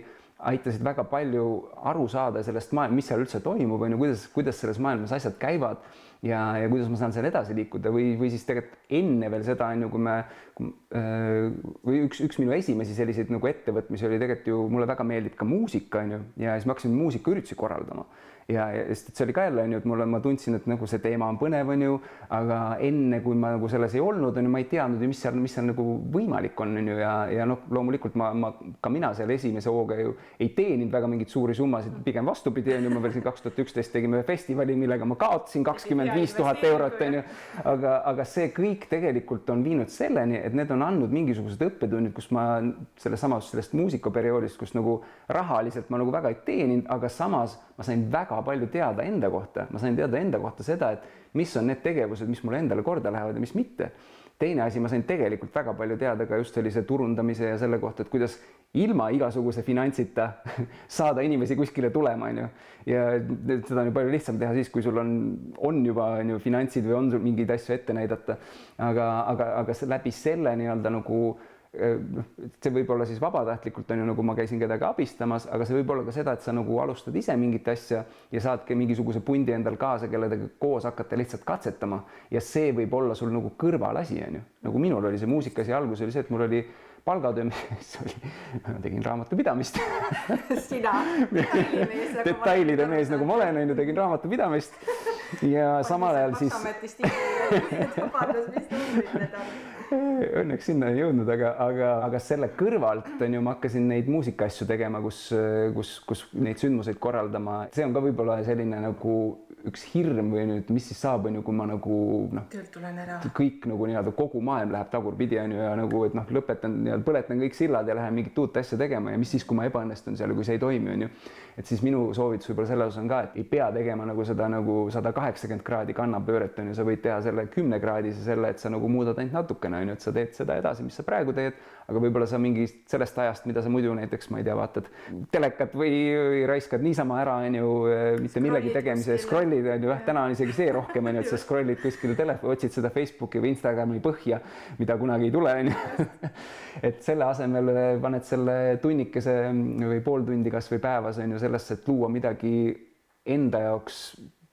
[SPEAKER 2] aitasid väga palju aru saada sellest maailma, mis seal üldse toimub, on ju, kuidas selles maailmas asjad käivad ja kuidas ma saan seal edasi liikuda või siis tegelikult enne veel seda, on ju, või üks minu esimesi selliseid nagu ettevõtmisi oli tegelikult ju, mulle väga meeldib ka muusika, on ju, ja siis ma hakkasin muusikaüritusi korraldama. Ja sest see oli ka jälle, on ju, et ma tundsin, et nagu see teema on põnev, on ju, aga enne kui ma nagu selles ei olnud, on ju, ma ei teadnud ju, mis seal nagu võimalik on ju, ja noh, loomulikult ka mina seal esimese hooga ju ei teeninud väga mingeid suuri summasid, pigem vastupidi, on ju, ma veel siin 2011 tegime ühe festivali, millega ma kaotasin 25 000 eurot, on ju, aga see kõik tegelikult on viinud selleni, et need on andnud mingisugused õppetunnid, kus ma sellest muusikaperioodist, kus nagu rahaliselt ma nagu väga ei teeninud, aga samas ma sain väga palju teada enda kohta. Ma sain teada enda kohta seda, et mis on need tegevused, mis mulle endale korda lähevad ja mis mitte. Teine asi, ma sain tegelikult väga palju teada ka just sellise turundamise ja selle kohta, et kuidas ilma igasuguse finantsita saada inimesi kuskile tulema, on ju. Ja seda on ju palju lihtsam teha siis, kui sul on juba on ju, finantsid või on sul mingeid asju ette näidata. Aga läbi selle nii-öelda nagu see võib olla siis vabatahtlikult on ju, nagu ma käisin kedagi abistamas, aga see võib olla ka seda, et sa nagu alustad ise mingit asja ja saadki mingisuguse pundi endal kaasa, kelledega koos hakata lihtsalt katsetama ja see võib olla sul nagu kõrvalasi, on ju. Nagu minul oli see muusikasi algus oli see, et mul oli palgatöö, ma tegin raamatupidamist.
[SPEAKER 1] Sina,
[SPEAKER 2] detailide mees, nagu ma olen, tegin raamatupidamist ja samal ajal siis õnneks sinna ei jõudnud, aga selle kõrvalt on ju, ma hakkasin neid muusikaasju tegema, kus neid sündmuseid korraldama. See on ka võib-olla selline nagu üks hirm või nüüd, mis siis saab, on ju, kui ma nagu
[SPEAKER 1] töölt tulen ära.
[SPEAKER 2] Kõik nagu nii-öelda kogu maailm läheb tagurpidi on ju, ja nagu, et noh, lõpetan ja põletan kõik sillad ja lähen mingit uut asja tegema ja mis siis, kui ma ebaõnnestun seal ja kui see ei toimi, on ju. Et siis minu soovitus võib-olla selles on ka, et ei pea tegema nagu seda nagu 180 kraadi kannapööret, on ju, sa võid teha selle 10 kraadise selle, et sa nagu muudad ainult natukene, on ju, et sa teed seda edasi, mis sa praegu teed, aga võib-olla sa mingi sellest ajast, mida sa muidu näiteks, ma ei tea, vaatad telekat või raiskad niisama ära, on ju, mitte millegi tegemise, scrollid, on ju, täna on isegi see rohkem, on ju, et sa scrollid kuskile telefoni, otsid seda Facebooki või Instagrami põhja, mida kunagi ei tule, on ju. Et selle asemel paned selle tunnikese või pool tundi kas või päevas, on ju, sellesse, et luua midagi enda jaoks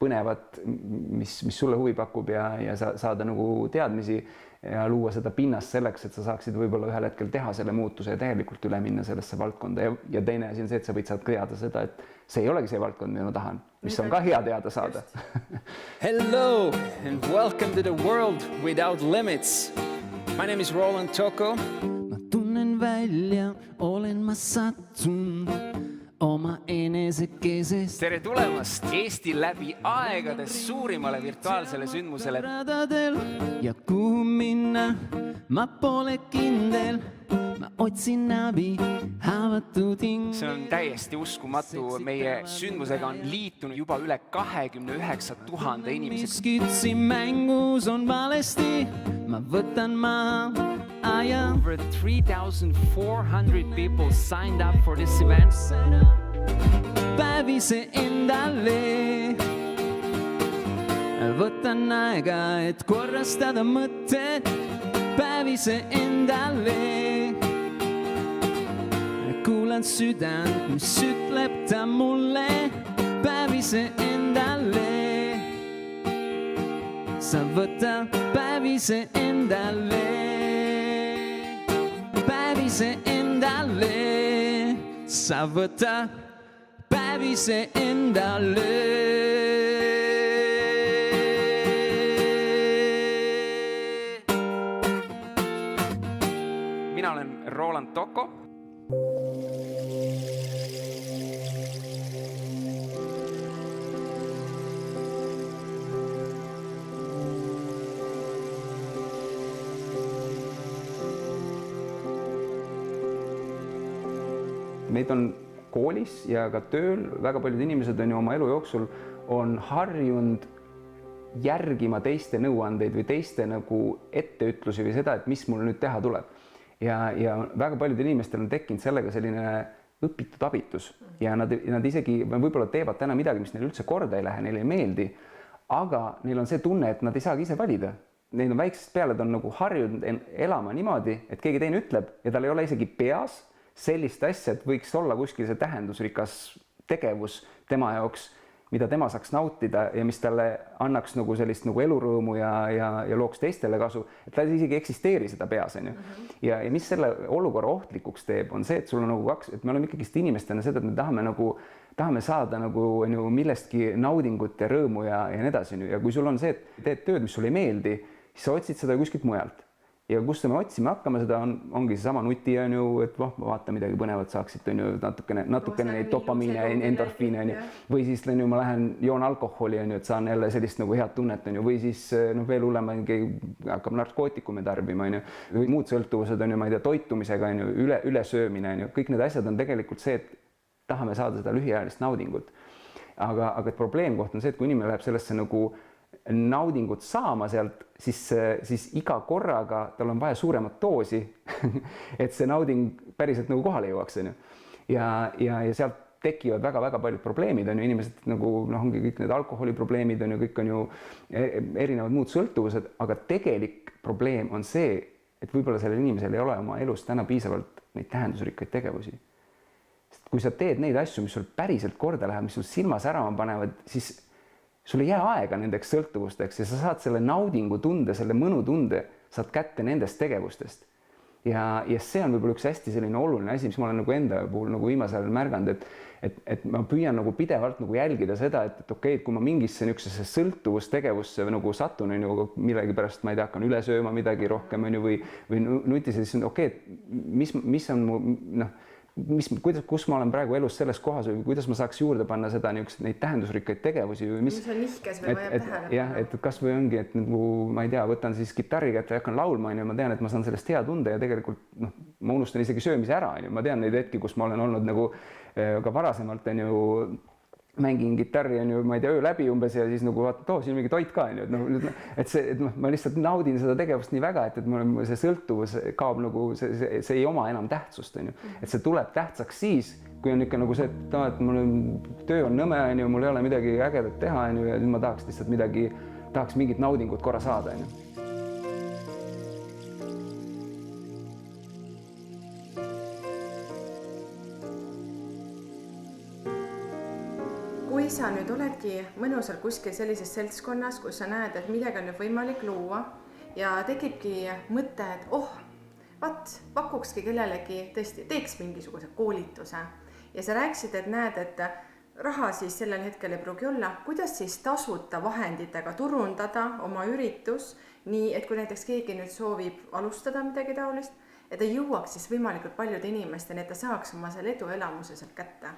[SPEAKER 2] põnevat, mis sulle huvi pakub ja saada nagu teadmisi ja luua seda pinnast selleks, et sa saaksid võib-olla ühel hetkel teha selle muutuse ja täielikult üle minna sellesse valdkonda ja teine asi on see, et sa võid saada teada seda, et see ei olegi see valdkond, mida ma tahan, mis on ka hea teada saada.
[SPEAKER 3] Hello and welcome to the world without limits. My name is Roland Tocco. Ma tunnen välja, olen ma sattunud oma enesekesest. Tere tulemast Eesti läbi aegades suurimale virtuaalsele sündmusele. Ja kuhu minna, ma pole kindel, ma otsin abi, haavatud hing. See on täiesti uskumatu, meie sündmusega on liitunud juba üle 29 000 inimesed. Skütsi mängus on valesti, ma võtan maha. Over 3,400 people signed up for this event. Päevise endale, võtan aega, et korrastada mõtted. Päevise endale, kuulan südant, mis ütleb ta mulle. Päevise endale, sa võta päevise endale. Päevise endale, sa võta päevise endale. Mina olen Roland Tocco.
[SPEAKER 2] meid on koolis ja ka tööl väga paljud inimesed on ju oma elu jooksul on harjunud järgima teiste nõuandeid või teiste nagu etteütlusi või seda, et mis mul nüüd teha tuleb. Ja väga paljudel inimestel on tekkinud sellega selline õpitud abitus ja nad isegi võib-olla teevad täna midagi, mis neil üldse korda ei lähe, neile ei meeldi, aga neil on see tunne, et nad ei saagi ise valida. Neil on väiksest peale, ta on nagu harjunud elama niimoodi, et keegi teine ütleb ja tal ei ole isegi peas sellist asja, et võiks olla kuskil see tähendusrikas tegevus tema jaoks, mida tema saaks nautida ja mis talle annaks nagu sellist nagu elurõõmu ja looks teistele kasu, et ta isegi eksisteeri seda peas, on ju. Ja mis selle olukorra ohtlikuks teeb, on see, et sul on nagu kaks, et me oleme ikkagist inimestena seda, et me tahame saada nagu millestki naudingut ja rõõmu ja nii edasi. Ja kui sul on see, et teed tööd, mis sulle ei meeldi, siis sa otsid seda kuskilt mujalt. Ja kust me otsime hakkame, seda ongi seesama nuti, on ju, et vaata midagi põnevat saaksid, on ju, natukene neid dopamiine, endorfiine, on ju, või siis on ju, ma lähen joon alkoholi, on ju, et saan jälle sellist nagu head tunnet, on ju, või siis veel hullem, hakkab narkootikume tarbima, on ju, või muud sõltuvused, on ju, ma ei tea, toitumisega, on ju, ülesöömine, on ju, kõik need asjad on tegelikult see, et tahame saada seda lühiajalist naudingut. Aga probleem koht on see, et kui inimene läheb sellesse nagu naudingut saama sealt, siis iga korraga tal on vaja suuremat doosi, et see nauding päriselt nagu kohale jõuaks. Ja sealt tekivad väga-väga paljud probleemid, on ju, inimesed nagu ongi kõik need alkoholiprobleemid, on ju, kõik on ju erinevad muud sõltuvused, aga tegelik probleem on see, et võib-olla sellel inimesel ei ole oma elus täna piisavalt neid tähendusrikkaid tegevusi. Sest kui sa teed neid asju, mis sul päriselt korda läheb, mis sul silma särama panevad, siis sul ei jää aega nendeks sõltuvusteks ja sa saad selle naudingu tunde, selle mõnu tunde, saad kätte nendest tegevustest. Ja see on võib-olla üks hästi selline oluline asi, mis ma olen nagu enda puhul nagu viimasel ajal märganud, et ma püüan nagu pidevalt nagu jälgida seda, et okei, et kui ma mingisse niisugusesse sõltuvustegevusse nagu satun, on ju, millegi pärast ma ei tea, hakkan üle sööma midagi rohkem, on ju, või nutise, siis okei, mis on mu, kus ma olen praegu elus selles kohas või kuidas ma saaks juurde panna seda neid tähendusrikkaid tegevusi või mis
[SPEAKER 1] on nihkes või vajab tähelepanu.
[SPEAKER 2] Jah, et kas või ongi, et nagu ma ei tea, võtan siis kitarri kätte ja hakkan laulma, ja ma tean, et ma saan sellest hea tunde ja tegelikult ma unustan isegi söömise ära, ma tean neid hetki, kus ma olen olnud nagu ka varasemalt on ju mängin kitarri, on ju, ma ei tea, öö läbi umbes ja siis nagu vaatad, siin on mingi toit ka, on ju, et ma lihtsalt naudin seda tegevust nii väga, et see sõltuvus kaob nagu, see ei oma enam tähtsust, on ju, et see tuleb tähtsaks siis, kui on ikka nagu see, et mul töö on nõme, on ju, mul ei ole midagi ägedat teha, on ju, ja nüüd ma tahaks lihtsalt tahaks mingit naudingut korra saada, on ju.
[SPEAKER 1] Kui sa nüüd oledki mõnusal kuskil sellises seltskonnas, kus sa näed, et midagi on nüüd võimalik luua ja tekibki mõte, et pakukski kellelegi tõesti, teeks mingisuguse koolituse ja sa rääkisid, et näed, et raha siis sellel hetkel ei pruugi olla, kuidas siis tasuta vahenditega turundada oma üritus, nii et kui näiteks keegi nüüd soovib alustada midagi taolist, et ta jõuaks siis võimalikult paljude inimesteni, et ta saaks oma selle eduelamuse sealt kätte.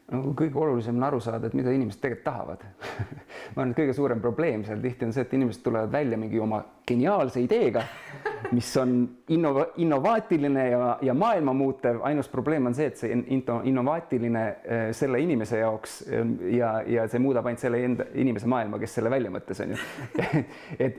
[SPEAKER 2] Kõige olulisem on aru saada, et mida inimesed tegelikult tahavad. Ma arvan, et kõige suurem probleem seal tihti on see, et inimesed tulevad välja mingi oma geniaalse ideega, mis on innovaatiline ja maailma muutev. Ainus probleem on see, et see innovaatiline selle inimese jaoks ja see muudab ainult selle inimese maailma, kes selle välja mõttes, on ju.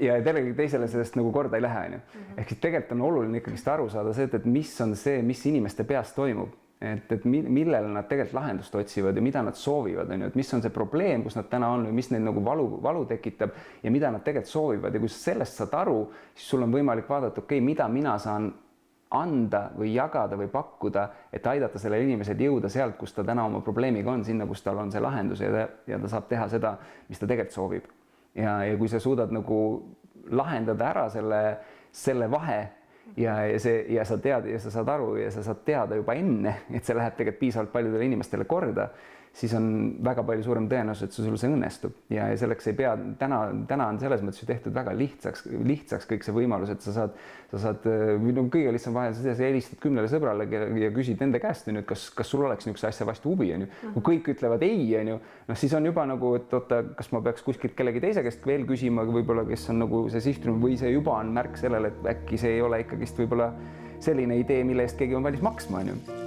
[SPEAKER 2] Ja teisele sellest nagu korda ei lähe, on ju. Ehk siis tegelikult on oluline ikkagi aru saada see, et mis on see, mis inimeste peas toimub. Et millele nad tegelikult lahendust otsivad ja mida nad soovivad, on ju, et mis on see probleem, kus nad täna on või mis neil nagu valu tekitab ja mida nad tegelikult soovivad ja kui sa sellest saad aru, siis sul on võimalik vaadata, mida mina saan anda või jagada või pakkuda, et aidata sellele inimesel jõuda sealt, kus ta täna oma probleemiga on, sinna, kus tal on see lahendus ja ta saab teha seda, mis ta tegelikult soovib. Ja kui sa suudad nagu lahendada ära selle vahe, ja sa tead ja sa saad aru ja sa saad teada juba enne, et see läheb tegelikult piisavalt paljudele inimestele korda, siis on väga palju suurem tõenäosus, et sul see õnnestub ja selleks ei pea, täna on selles mõttes ju tehtud väga lihtsaks kõik see võimalus, et sa saad kõige lihtsam vahel, sa helistad 10 sõbrale ja küsid nende käest, et kas sul oleks niisuguse asja vastu huvi, on ju. Kui kõik ütlevad ei, on ju, siis on juba nagu, et oota, kas ma peaks kuskilt kellegi teise käest veel küsima, võib-olla kes on nagu see sihtrühm või see juba on märk sellele, et äkki see ei ole ikkagist võib-olla selline idee, mille eest keegi on valmis maksma, on ju.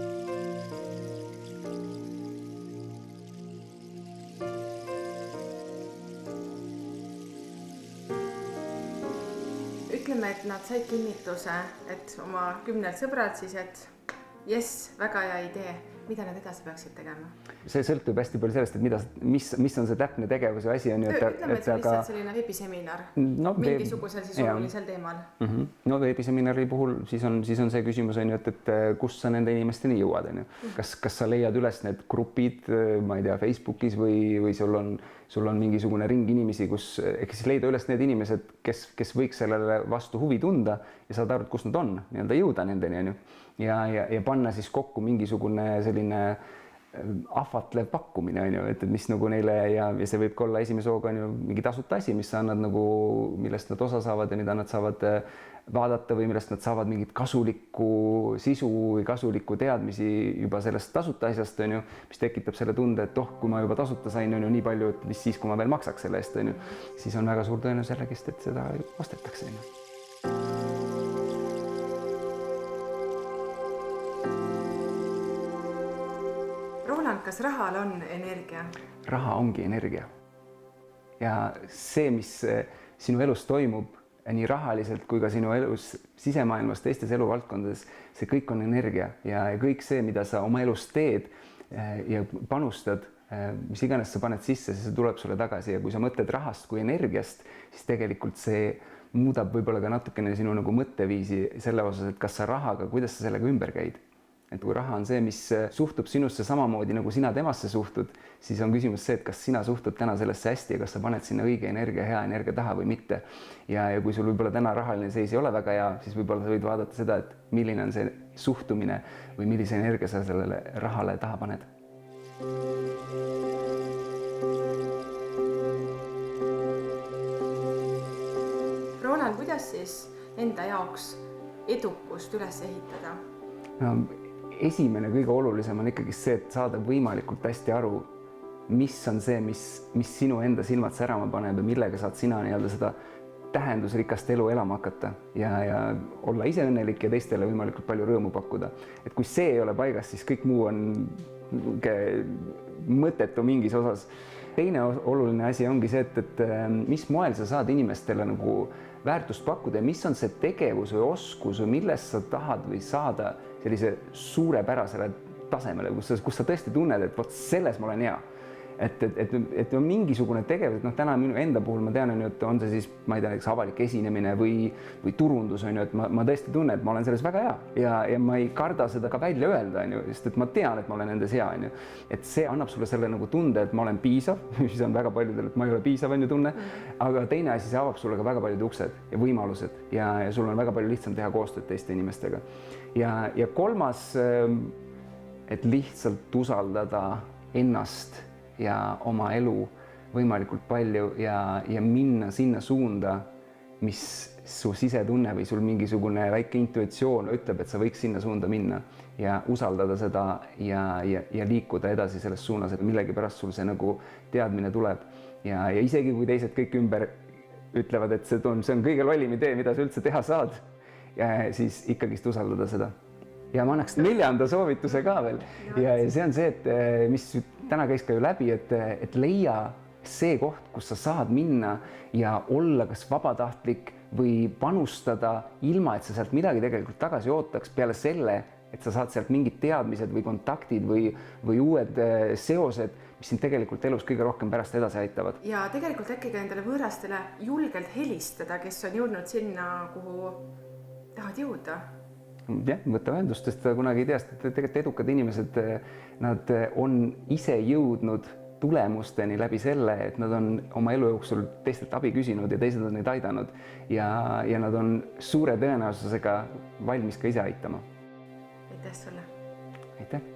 [SPEAKER 1] ütleme, et nad said kinnituse, et oma 10 sõbrad siis, et jess, väga hea idee. Mida nad edasi peaksid tegema?
[SPEAKER 2] See sõltub hästi palju sellest, et mis on see täpne tegevus või asi on ju.
[SPEAKER 1] Ütleme, et see on lihtsalt selline veebiseminar mingisugusel siis olulisel teemal.
[SPEAKER 2] No veebiseminari puhul siis on see küsimus on ju, et kus sa nende inimesteni jõuad, on ju. Kas sa leiad üles need grupid, ma ei tea, Facebookis või sul on mingisugune ring inimesi, kus siis leida üles need inimesed, kes võiks sellele vastu huvi tunda ja saada aru, kus nad on, nii-öelda jõuda nendeni, on ju. Ja panna siis kokku mingisugune selline ahvatlev pakkumine, on ju, et mis nagu neile ja see võib ka olla esimese hooga on ju mingi tasuta asi, mis sa annad nagu, millest nad osa saavad ja mida nad saavad vaadata või millest nad saavad mingit kasulikku sisu või kasulikku teadmisi juba sellest tasuta asjast, on ju, mis tekitab selle tunde, et kui ma juba tasuta sain, on ju nii palju, et mis siis, kui ma veel maksaks selle eest, on ju, siis on väga suur tõenäosus jällegi, et seda ostetakse, on ju.
[SPEAKER 1] Kas rahal on energia?
[SPEAKER 2] Raha ongi energia. Ja see, mis sinu elus toimub, nii rahaliselt kui ka sinu elus sisemaailmas, teistes eluvaldkondades, see kõik on energia ja kõik see, mida sa oma elus teed ja panustad, mis iganes sa paned sisse, see tuleb sulle tagasi ja kui sa mõtled rahast kui energiast, siis tegelikult see muudab võib-olla ka natukene sinu nagu mõtteviisi selle osas, et kas sa rahaga, kuidas sa sellega ümber käid. Et kui raha on see, mis suhtub sinusse samamoodi, nagu sina temasse suhtud, siis on küsimus see, et kas sina suhtud täna sellesse hästi ja kas sa paned sinna õige energia, hea energia taha või mitte. Ja kui sul võib-olla täna rahaline seis ei ole väga hea, siis võib-olla sa võid vaadata seda, et milline on see suhtumine või millise energia sa sellele rahale taha paned.
[SPEAKER 1] Roland, kuidas siis enda jaoks edukust üles ehitada?
[SPEAKER 2] No, esimene kõige olulisem on ikkagi see, et saada võimalikult hästi aru, mis on see, mis sinu enda silmad särama paneb ja millega saad sina nii-öelda seda tähendusrikast elu elama hakata ja olla ise õnnelik ja teistele võimalikult palju rõõmu pakkuda. Et kui see ei ole paigas, siis kõik muu on mõttetu mingis osas. Teine oluline asi ongi see, et mis moel sa saad inimestele nagu väärtust pakkuda ja mis on see tegevus või oskus või millest sa tahad või saada sellise suurepärasele tasemele, kus sa tõesti tunned, et vot selles ma olen hea. Et on mingisugune tegevus, et täna minu enda puhul ma tean, et on see siis, ma ei tea, avalik esinemine või turundus, et ma tõesti tunnen, et ma olen selles väga hea ja ma ei karda seda ka välja öelda, sest et ma tean, et ma olen nendes hea. Et see annab sulle selle nagu tunde, et ma olen piisav, mis on väga paljudel, et ma ei ole piisav, tunne, aga teine asi, see avab sulle ka väga paljud uksed ja võimalused ja sul on väga palju lihtsam teha koostööd teiste inimestega. Ja kolmas, et lihtsalt usaldada ennast ja oma elu võimalikult palju ja minna sinna suunda, mis su sisetunne või sul mingisugune väike intuitsioon ütleb, et sa võiks sinna suunda minna ja usaldada seda ja liikuda edasi selles suunas, et millegipärast sul see nagu teadmine tuleb. Ja isegi kui teised kõik ümber ütlevad, et see on kõige lollim idee, mida sa üldse teha saad, siis ikkagist usaldada seda. Ja ma annaks 4. soovituse ka veel ja see on see, et mis täna käis ka ju läbi, et leia see koht, kus sa saad minna ja olla kas vabatahtlik või panustada ilma, et sa sealt midagi tegelikult tagasi ootaks peale selle, et sa saad sealt mingid teadmised või kontaktid või uued seosed, mis sind tegelikult elus kõige rohkem pärast edasi aitavad.
[SPEAKER 1] Ja tegelikult äkki ka endale võõrastele julgelt helistada, kes on jõudnud sinna, kuhu tahad jõuda.
[SPEAKER 2] Jah, võtta ühendust, sest kunagi ei tea, et tegelikult edukad inimesed, nad on ise jõudnud tulemusteni läbi selle, et nad on oma elu jooksul teistelt abi küsinud ja teised on neid aidanud ja nad on suure tõenäosusega valmis ka ise aitama.
[SPEAKER 1] Aitäh sulle!
[SPEAKER 2] Aitäh!